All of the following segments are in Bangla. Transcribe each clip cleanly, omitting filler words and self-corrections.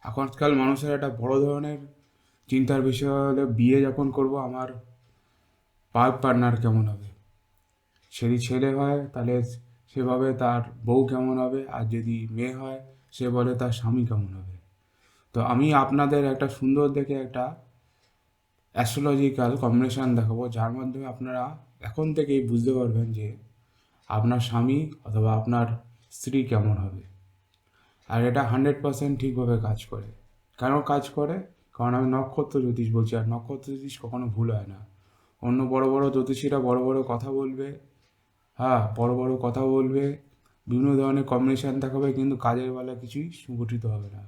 এখনকার মানুষের একটা বড় ধরনের চিন্তার বিষয় হলো বিয়ে যখন করব আমার পার্টনার কেমন হবে। যদি ছেলে হয় তাহলে সেভাবে তার বউ কেমন হবে, আর যদি মেয়ে হয় সে বলে তার স্বামী কেমন হবে। তো আমি আপনাদের একটা সুন্দর দেখে একটা অ্যাস্ট্রোলজিক্যাল কম্বিনেশান দেখাবো, যার মাধ্যমে আপনারা এখন থেকেই বুঝতে পারবেন যে আপনার স্বামী অথবা আপনার স্ত্রী কেমন হবে। আর এটা 100% ঠিকভাবে কাজ করে। কেন কাজ করে? কারণ আমি নক্ষত্র জ্যোতিষ বলছি, আর নক্ষত্র জ্যোতিষ কখনো ভুল হয় না। অন্য বড় বড় জ্যোতিষীরা বড় বড় কথা বলবে, হ্যাঁ বড় বড় কথা বলবে, বিভিন্ন ধরনের কম্বিনেশান দেখাবে, কিন্তু কাজের বেলা কিছুই সংগঠিত হবে না।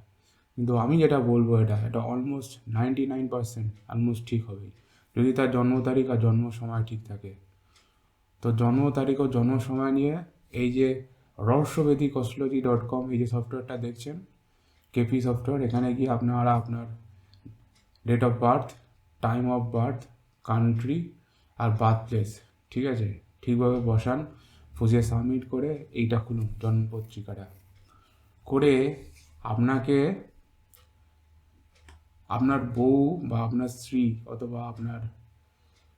কিন্তু আমি যেটা বলবো এটা অলমোস্ট 99% অলমোস্ট ঠিক হবেই, যদি তার জন্ম তারিখ আর জন্ম সময় ঠিক থাকে। তো জন্ম তারিখ ও জন্ম সময় নিয়ে এই যে রহস্যবেদিক.com এই যে সফটওয়্যারটা দেখছেন, কেপি সফটওয়্যার, এখানে গিয়ে আপনারা আপনার date of birth, time of birth, country আর বার্থ প্লেস, ঠিক আছে, ঠিকভাবে বসান, বসিয়ে সাবমিট করে এইটা খুলুন জন্ম পত্রিকাটা করে। আপনাকে আপনার বউ বা আপনার স্ত্রী অথবা আপনার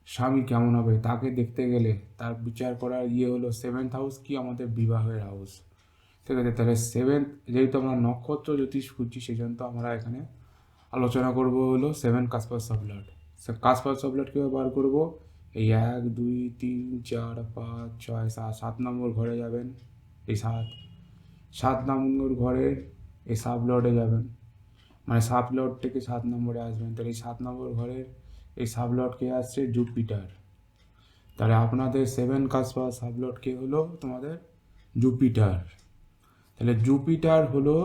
স্বামী কেমন হবে তাকে দেখতে গেলে তার বিচার করার হলো 7th হাউস কি আমাদের বিবাহের হাউস। ঠিক আছে, তাহলে যেহেতু আমরা নক্ষত্র জ্যোতিষ খুঁজছি, সেই জন্য তো আমরা এখানে আলোচনা করব হলো 7 কাসপাস অফ ব্লাড। কাসপাস অফ ব্লাড কীভাবে বার করবো? এই 1 2 3 4 5 6 7, 7 নম্বর ঘরে যাবেন। এই 7 নম্বর ঘরের এই সাব লর্ডে যাবেন, মানে সাব লর্ড থেকে 7 নম্বরে আসবেন। তাহলে এই 7 নম্বর ঘরের এই সাব লর্ড কে আসছে? জুপিটার। তাহলে আপনাদের 7 কাসপাস সাব লর্ড কে হলো? তোমাদের জুপিটার। তাহলে জুপিটার হলো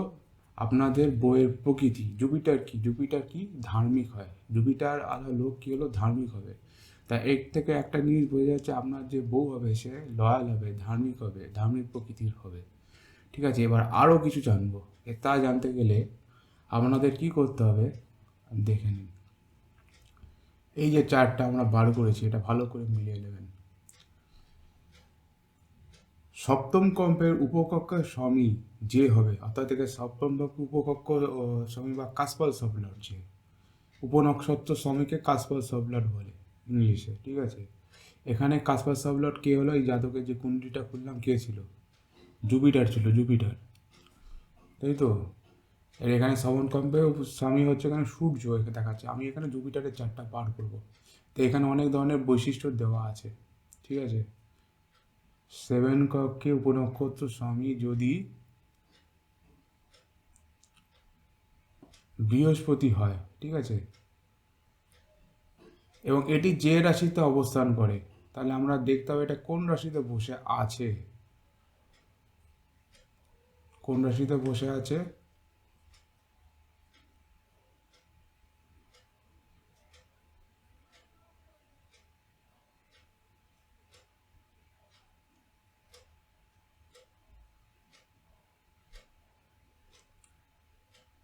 আপনাদের বইয়ের প্রকৃতি। জুপিটার কি ধার্মিক হয়। জুপিটার আলো লোক কী হলো? ধার্মিক হবে। তা এর থেকে একটা জিনিস বোঝা যাচ্ছে, আপনার যে বউ হবে সে লয়াল হবে, ধার্মিক হবে, ধার্মিক প্রকৃতির হবে। ঠিক আছে, এবার আরও কিছু জানবো। তা জানতে গেলে আপনাদের কি করতে হবে দেখে নিন। এই যে চার্টটা আমরা বার করেছি, এটা ভালো করে মিলিয়ে নেবেন। সপ্তম কম্পের উপকক্ষের স্বামী যে হবে, অর্থাৎ থেকে সপ্তম উপকক্ষ স্বামী বা কাসপাল সবলট, যে উপনক্ষত্র স্বামীকে কাসপাল সবলট বলে ইংলিশে। ঠিক আছে, এখানে কাসপাল সবলট কে হলো? এই জাতকের যে কুণ্ডলিটা খুললাম, কে ছিল? জুপিটার ছিল, জুপিটার, তাই তো। এর এখানে সপ্তম কম্পের স্বামী হচ্ছে এখানে সূর্য এখানে দেখাচ্ছে। আমি এখানে জুপিটারের চারটা বার করব। তো এখানে অনেক ধরনের বৈশিষ্ট্য দেওয়া আছে। ঠিক আছে, 7 কক্ষে উপনক্ষত্র স্বামী যদি বৃহস্পতি হয়, ঠিক আছে, এবং এটি যে রাশিতে অবস্থান করে, তাহলে আমরা দেখতে হবে এটা কোন রাশিতে বসে আছে। কোন রাশিতে বসে আছে?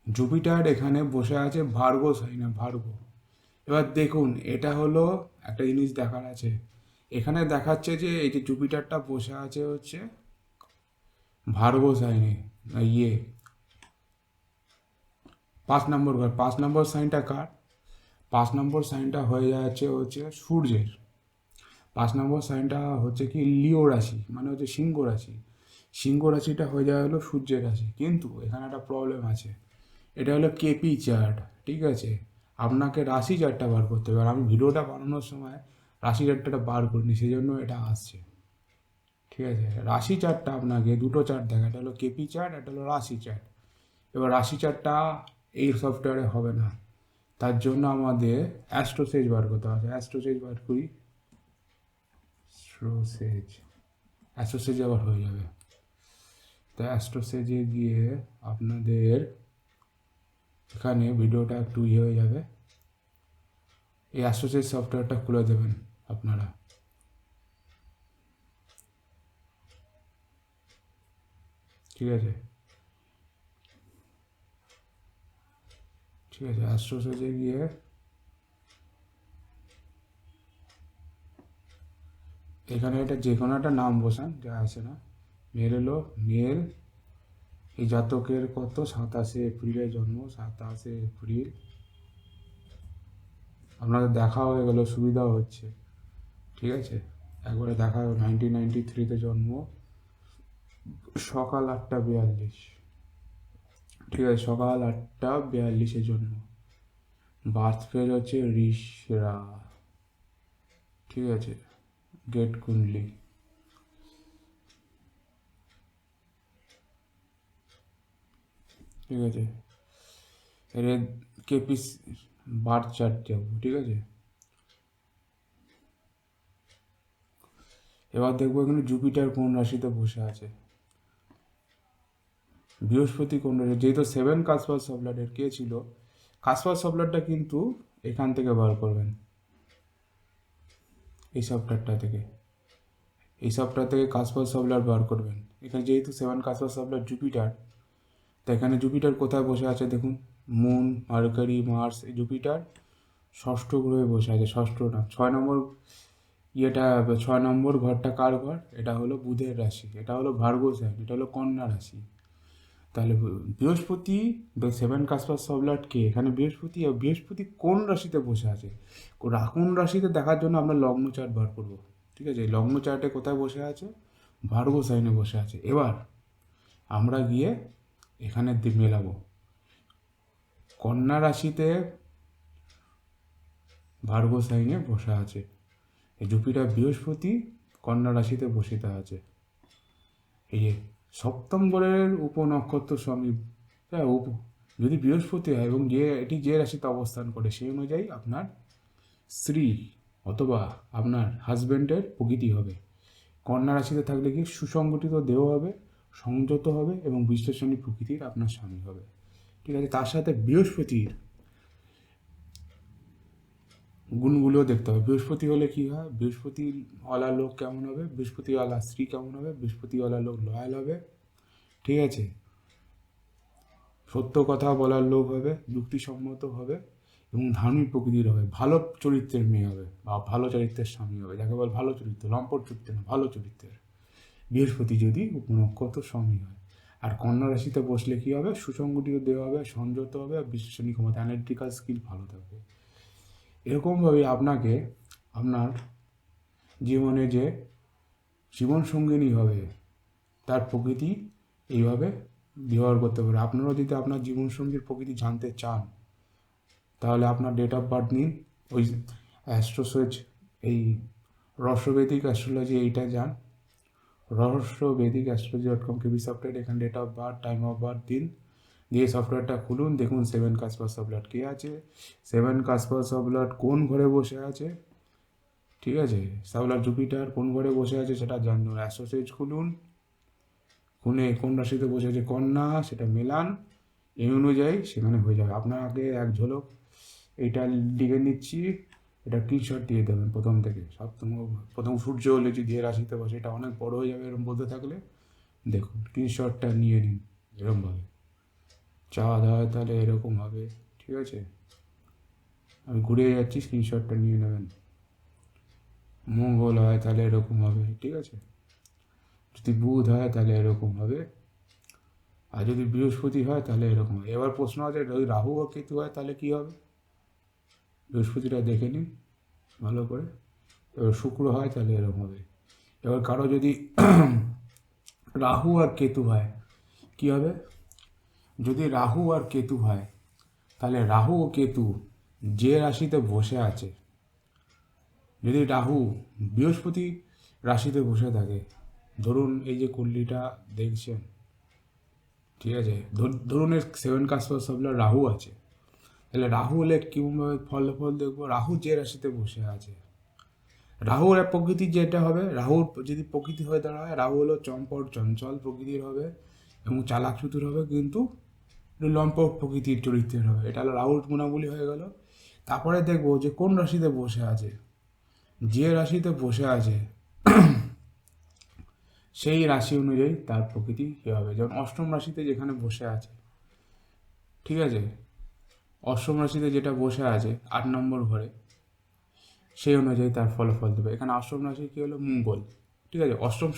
জুপিটার এখানে বসে আছে ভার্গ সাইনে, ভার্গ। এবার দেখুন, এটা হলো একটা জিনিস দেখার আছে। এখানে দেখাচ্ছে যে এই যে জুপিটারটা বসে আছে হচ্ছে ভার্গ সাইনে, ইয়ে 5 নম্বর ঘর। 5 নম্বর সাইনটা কার? 5 নম্বর সাইনটা হয়ে যাচ্ছে হচ্ছে সূর্যের। 5 নম্বর সাইনটা হচ্ছে কি লিও রাশি, মানে হচ্ছে সিংহ রাশি। সিংহ রাশিটা হয়ে যায় হলো সূর্যের রাশি। কিন্তু এখানে একটা প্রবলেম আছে, এটা হলো কেপি চার্ট। ঠিক আছে, আপনাকে রাশি চার্টটা বার করতে হবে। আর আমি ভিডিওটা বানানোর সময় রাশি চার্টটা বার করিনি, সেই জন্য এটা আসছে। ঠিক আছে, রাশি চার্টটা আপনাকে দুটো চার্ট দেখা, এটা হলো কেপি চার্ট, এটা হলো রাশি চার্ট। এবার রাশি চার্টটা এই সফটওয়্যারে হবে না, তার জন্য আমাদের অ্যাস্ট্রোসেজ বার করতে হবে। অ্যাস্ট্রোসেজ বার করি, অ্যাস্ট্রোসেজ, অ্যাস্ট্রোসেজ আবার হয়ে যাবে। তো অ্যাস্ট্রোসেজে গিয়ে আপনাদের এখানে ভিডিওটা একটু হয়ে যাবে। এই অ্যাস্ট্রোসেজ সফটওয়্যারটা খুলে দেবেন আপনারা। ঠিক আছে, ঠিক আছে, অ্যাস্ট্রোসেজে গিয়ে এখানে এটা যে কোনো একটা নাম বসান, যা আসে না। মেল হলো মেল, এই জাতকের কত 27 এপ্রিলে জন্ম, 27 এপ্রিল। আপনাদের দেখা হয়ে গেল, সুবিধাও হচ্ছে, ঠিক আছে। একবারে দেখা 1993-তে জন্ম, সকাল 8:42, ঠিক আছে, সকাল 8:42-এ জন্ম। বার্থ পেজ হচ্ছে ঋষরা, ঠিক আছে, গেট কুণ্ডলি, ঠিক আছে। এর কেপিস বার্থ চার্ট যাবো, ঠিক আছে। এবার দেখবো এখানে জুপিটার কোন রাশিতে বসে আছে, বৃহস্পতি কোন রাশি। যেহেতু 7 কাসপাস সবলাটের কে ছিল, কাসপাস সবলাটটা কিন্তু এখান থেকে বার করবেন, এই সফটওয়্যারটা থেকে, এই সফটওয়্যার থেকে কাসপাস সবলাট বার করবেন। এখানে যেহেতু 7 কাসপাস সবলাট জুপিটার, তো এখানে জুপিটার কোথায় বসে আছে দেখুন, মুন, মার্কারি, মার্স, এই জুপিটার ষষ্ঠ গ্রহে বসে আছে, ষষ্ঠ না 6 নম্বর ইয়েটা, 6 নম্বর ঘরটা কার ঘর, এটা হলো বুধের রাশি, এটা হলো ভার্গো সাইন, এটা হলো কন্যা রাশি। তাহলে বৃহস্পতি 7 কাসপাস সবলাট কে, এখানে বৃহস্পতি, আর বৃহস্পতি কোন রাশিতে বসে আছে, কোন রাশিতে দেখার জন্য আমরা লগ্ন চার্ট বার করবো, ঠিক আছে। এই লগ্ন চার্টে কোথায় বসে আছে, ভার্গো সাইনে বসে আছে। এবার আমরা গিয়ে এখানে মেলাবো, কন্যা রাশিতে ভার্গো সাইনে বসে আছে, এই জুপিটার বৃহস্পতি কন্যা রাশিতে বসিতে আছে। এই যে সপ্তম ঘরের উপনক্ষত্র স্বামী, হ্যাঁ যদি বৃহস্পতি হয় এবং এটি যে রাশিতে অবস্থান করে সেই অনুযায়ী আপনার স্ত্রী অথবা আপনার হাজব্যান্ডের প্রকৃতি হবে। কন্যা রাশিতে থাকলে কি সুসংগঠিত দেহ হবে, সংযত হবে এবং বিশ্লেষণী প্রকৃতির আপনার স্বামী হবে, ঠিক আছে। তার সাথে বৃহস্পতির গুণগুলোও দেখতে হবে। বৃহস্পতি হলে কি হয়, বৃহস্পতিওয়ালা লোক কেমন হবে, বৃহস্পতিওয়ালা স্ত্রী কেমন হবে, বৃহস্পতিওয়ালা লোক লয়াল হবে, ঠিক আছে, সত্য কথা বলার লোক হবে, যুক্তিসম্মত হবে এবং ধার্মিক প্রকৃতির হবে, ভালো চরিত্রের মেয়ে হবে বা ভালো চরিত্রের স্বামী হবে, যাকে বল ভালো চরিত্র, লম্পট চরিত্র না, ভালো চরিত্রের বৃহস্পতি যদি উপনক্ষত্র স্বামী হয়। আর কন্যা রাশিতে বসলে কী হবে, সুসংগঠিত দেহ হবে, সংযত হবে আর বিশ্লেষণী ক্ষমতা, অ্যানালিটিক্যাল স্কিল ভালো থাকবে। এরকমভাবে আপনাকে আপনার জীবনে যে জীবনসঙ্গিনী হবে তার প্রকৃতি এইভাবে ব্যবহার করতে পারে। আপনারাও যদি আপনার জীবনসঙ্গীর প্রকৃতি জানতে চান তাহলে আপনার ডেট অফ বার্থ নিন, ওই অ্যাস্ট্রোসেজ, এই রহস্যবেদিক অ্যাস্ট্রোলজি এইটা যান, রহস্যবেদিক@astrology.com কেবি সফটওয়্যার, এখানে date of birth, time of birth দিন, দিয়ে সফটওয়্যারটা খুলুন, দেখুন 7 কাসপাস সবলাট কে আছে, 7 কাসপাস সবলাট কোন ঘরে বসে আছে, ঠিক আছে, সাউলার জুপিটার কোন ঘরে বসে আছে সেটা জানুন। অ্যাস্ট্রোসেজ খুলুন, খুলে কোন রাশিতে বসে আছে কন্যা, সেটা মেলান, এই অনুযায়ী সেখানে হয়ে যাবে। আপনার আগে এক ঝলক এইটা লিখে নিচ্ছি, এটা স্ক্রিনশট দিয়ে দেবেন প্রথম থেকে, প্রথম সূর্য হলে যদি এ রাশিতে বসে, এটা অনেক বড় হয়ে যাবে এরকম বলতে থাকলে, দেখুন স্ক্রিনশটটা নিয়ে নিন এরকমভাবে, চাওয়া দাওয়া তাহলে এরকম হবে, ঠিক আছে। আমি ঘুরে যাচ্ছি, স্ক্রিনশটটা নিয়ে নেবেন। মঙ্গল হয় তাহলে এরকম হবে, ঠিক আছে, যদি বুধ হয় তাহলে এরকম হবে, আর যদি বৃহস্পতি হয় তাহলে এরকম হবে। এবার প্রশ্ন আছে, যদি রাহু বা কেতু হয় তাহলে কী হবে, বৃহস্পতিটা দেখে নিন ভালো করে। এবার শুক্র হয় তাহলে এরকম হবে। এবার কারো যদি রাহু আর কেতু হয় কী হবে, যদি রাহু আর কেতু হয় তাহলে রাহু ও কেতু যে রাশিতে বসে আছে, যদি রাহু বৃহস্পতি রাশিতে বসে থাকে, ধরুন এই যে কুণ্ডলিটা দেখছেন, ঠিক আছে, ধরুন এর 7 কাসপাস সবলা রাহু আছে, তাহলে রাহু হলে কীভাবে ফল দেখবো, রাহু যে রাশিতে বসে আছে, রাহুর এক প্রকৃতি যেটা হবে, রাহুর যদি প্রকৃতি হয়ে দাঁড়ায়, রাহু হলো চম্পট চঞ্চল প্রকৃতির হবে এবং চালাক চতুর হবে, কিন্তু লম্পট প্রকৃতির চরিত্রের হবে, এটা হলো রাহুর গুণাবলী হয়ে গেল। তারপরে দেখবো যে কোন রাশিতে বসে আছে, যে রাশিতে বসে আছে সেই রাশি অনুযায়ী তার প্রকৃতি কী হবে। যেমন অষ্টম রাশিতে যেখানে বসে আছে, ঠিক আছে, অষ্টম রাশিতে যেটা বসে আছে 8 নম্বর ঘরে, সেই অনুযায়ী তার ফলাফল দেবে। এখানে অষ্টম রাশি কী হলো, মঙ্গল, ঠিক আছে। অষ্টম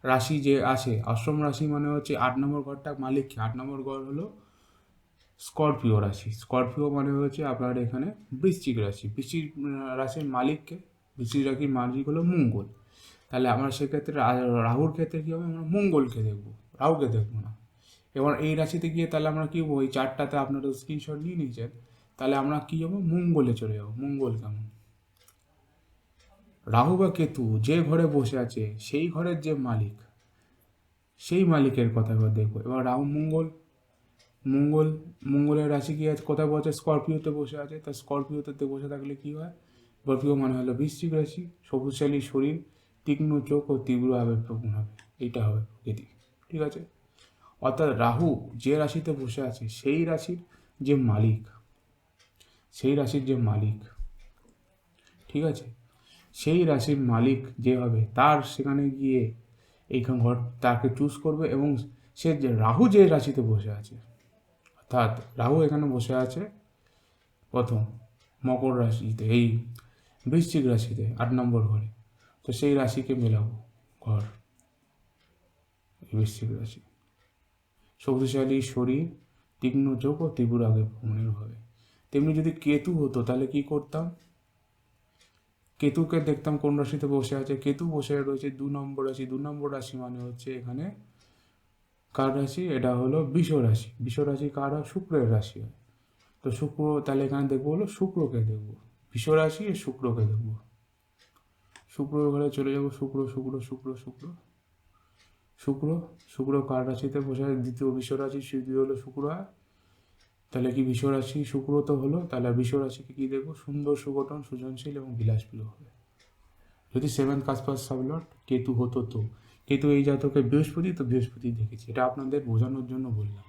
রাশি যে আছে, অষ্টম রাশি মানে হচ্ছে 8 নম্বর ঘরটা মালিককে, 8 নম্বর ঘর হলো স্করপিও রাশি। স্করপিও মানে হচ্ছে আপনার এখানে বৃশ্চিক রাশি। বৃশ্চিক রাশির মালিককে, বৃশ্চিক রাশির মালিক হলো মঙ্গল। তাহলে আমরা সেক্ষেত্রে রাহুর ক্ষেত্রে কী হবে, আমরা মঙ্গলকে দেখবো, রাহুকে দেখবো না। এবার এই রাশিতে গিয়ে তাহলে আমরা কী হবো, এই চারটাতে আপনারা স্ক্রিনশট নিয়ে নিয়েছেন, তাহলে আমরা কী যাবো, মঙ্গলে চলে যাবো। মঙ্গল কেমন, রাহু বা কেতু যে ঘরে বসে আছে সেই ঘরের যে মালিক, সেই মালিকের কথা এবার দেখবো। এবার রাহু মঙ্গল মঙ্গলের রাশি কি আছে, কোথায় বসে, স্করপিওতে বসে আছে। তা স্করপিওতে বসে থাকলে কি হয়, স্করপিও মানে হলো বৃশ্চিক রাশি, সবুজশালী শরীর, তীক্ষ্ণ চোখ ও তীব্র আবেগপ্রবণ হবে, এইটা হবে প্রকৃতি। ঠিক আছে। অর্থাৎ রাহু যে রাশিতে বসে আছে সেই রাশির যে মালিক, সেই রাশির যে মালিক, ঠিক আছে, সেই রাশির মালিক যে হবে তার সেখানে গিয়ে এইখান ঘর তাকে চুজ করবে। এবং সে যে রাহু যে রাশিতে বসে আছে, অর্থাৎ রাহু এখানে বসে আছে প্রথম মকর রাশিতে, এই বৃশ্চিক রাশিতে 8 নম্বর ঘরে, তো সেই রাশিকে মেলাবো ঘর, বৃশ্চিক রাশি, শক্তিশালী শরীর, তীক্ষ্ণ চোখ ও তীব্র আগে মনের হবে। তেমনি যদি কেতু হতো তাহলে কি করতাম, কেতুকে দেখতাম কোন রাশিতে বসে আছে, কেতু বসে রয়েছে 2 নম্বর রাশি। 2 নম্বর রাশি মানে হচ্ছে এখানে কার রাশি, এটা হলো বৃষ রাশি। বৃষ রাশি কার হয়, শুক্রের রাশি হয়। তো শুক্র, তাহলে এখানে দেখবো হলো শুক্রকে দেখবো, বৃষ রাশি আর শুক্রকে দেখবো। শুক্রর ঘরে চলে যাবো, শুক্র শুক্র শুক্র শুক্র শুক্র শুক্র কার রাশিতে বসে আছে, দ্বিতীয় বৃষ রাশি, দ্বিতীয় হলো শুক্র হয়। তাহলে কি বৃষ রাশি শুক্র তো হলো, তাহলে বৃষ রাশিকে কি দেখবো, সুন্দর, সুগঠন, সৃজনশীল এবং বিলাসপ্রিয় হবে। যদি 7th আশপাশ সাবলট কেতু হতো, তো কেতু এই জাতকে বৃহস্পতি, তো বৃহস্পতি দেখেছি, এটা আপনাদের বোঝানোর জন্য বললাম।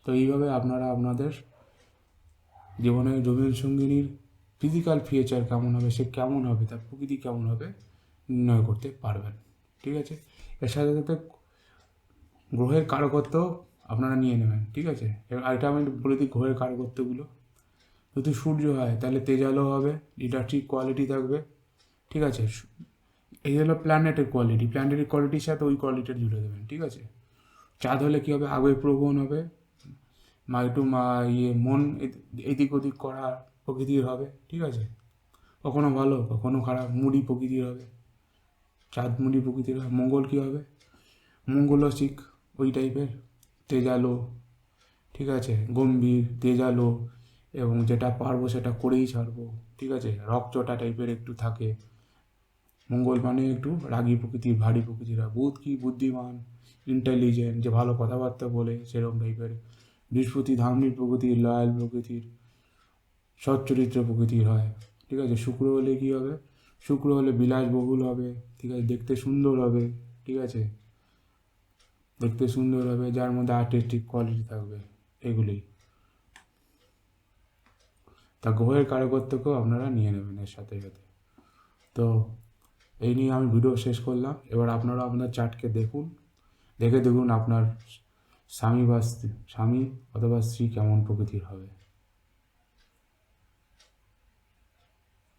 তো এইভাবে আপনারা আপনাদের জীবনের জীবনসঙ্গিনীর ফিজিক্যাল ফিচার কেমন হবে, সে কেমন হবে, তার প্রকৃতি কেমন হবে নির্ণয় করতে পারবেন। ঠিক আছে। এর সাথে সাথে গ্রহের কারকত্ব আপনারা নিয়ে নেবেন। ঠিক আছে। এবার এটা আমি বলে দিই গ্রহের কারকত্বগুলো। যদি সূর্য হয় তাহলে তেজালো হবে, লিডারশিপ কোয়ালিটি থাকবে। ঠিক আছে। এই হলো প্ল্যানেটের কোয়ালিটি, প্ল্যানেটের কোয়ালিটির সাথে ওই কোয়ালিটির জুড়ে দেবেন। ঠিক আছে। চাঁদ হলে কী হবে, আবেগপ্রবণ হবে, একটু মন এদিক ওদিক করা প্রকৃতির হবে। ঠিক আছে। কখনো ভালো কখনো খারাপ, মুডি প্রকৃতির হবে, চাঁদ মুডি প্রকৃতির হবে। মঙ্গল কী হবে, মঙ্গলসিক ওই টাইপের, তেজালো, ঠিক আছে, গম্ভীর, তেজালো, এবং যেটা পারবো সেটা করেই ছাড়বো। ঠিক আছে। রকচটা টাইপের একটু থাকে। মঙ্গল মানে একটু রাগী প্রকৃতির, ভারী প্রকৃতির হয়। বুধ কি বুদ্ধিমান, ইন্টেলিজেন্ট, যে ভালো কথাবার্তা বলে সেরকম টাইপের। বৃহস্পতি ধার্মিক প্রকৃতির, লয়াল প্রকৃতির, সচ্চরিত্র প্রকৃতির হয়। ঠিক আছে। শুক্র হলে কী হবে, শুক্র হলে বিলাসবহুল হবে। ঠিক আছে। দেখতে সুন্দর হবে। ঠিক আছে। দেখতে সুন্দর হবে, যার মধ্যে আর্টিস্টিক কোয়ালিটি থাকবে, এগুলি। তা গ্রহের কারকত্বকেও আপনারা নিয়ে নেবেন এর সাথে সাথে। তো এই নিয়ে আমি ভিডিও শেষ করলাম। এবার আপনারা আপনার চার্টকে দেখুন, দেখে দেখুন আপনার স্বামী অথবা স্ত্রী কেমন প্রকৃতির হবে।